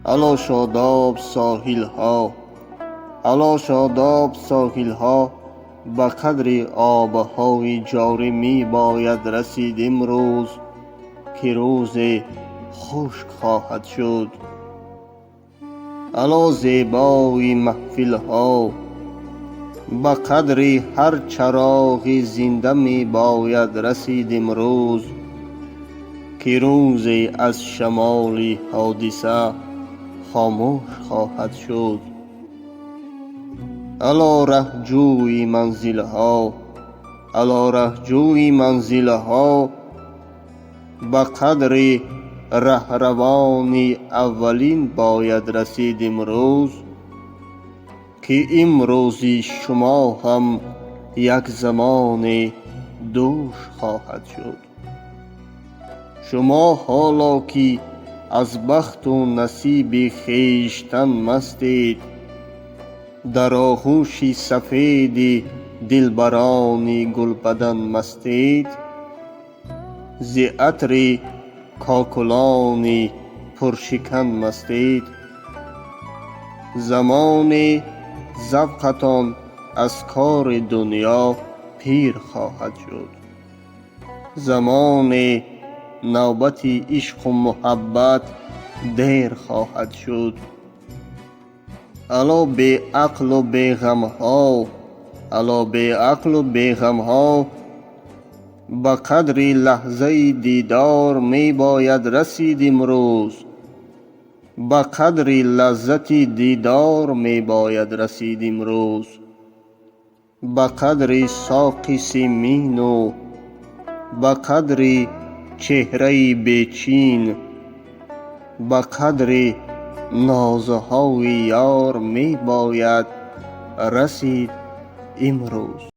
الا شاداب ساحل ها، الا شاداب ساحل ها، به قدر آبهای جاری می باید رسید امروز که روز خشک خواهد شد. الا زیبای محفل ها، به قدر هر چراغ زنده می باید رسید امروز که روز از شمال حادثه خاموش خواهد شد. الا رهجوی منزل ها، الا رهجوی منزل ها، به قدر رهروان اولین باید رسید امروز که امروزی شما هم یک زمان دوش خواهد شد. شما حالا که از بخت و نصیب خویشتن مستید، در آغوش سفید دلبران گلبدن مستید، ز عطر کاکلان پرشکن مستید. زمان ذوقتان از کار دنیا پیر خواهد شد. زمان نوبت عشق و محبت دیر خواهد شد. الا بی عقل و بی غم ها، الا بی عقل و بی غم ها، به قدر لحظه دیدار می باید رسید امروز، به قدر لذت دیدار می باید رسید امروز، به قدر ساق سیمین و به قدر چهره بیچین، به قدر نازهای یار می باید رسید امروز.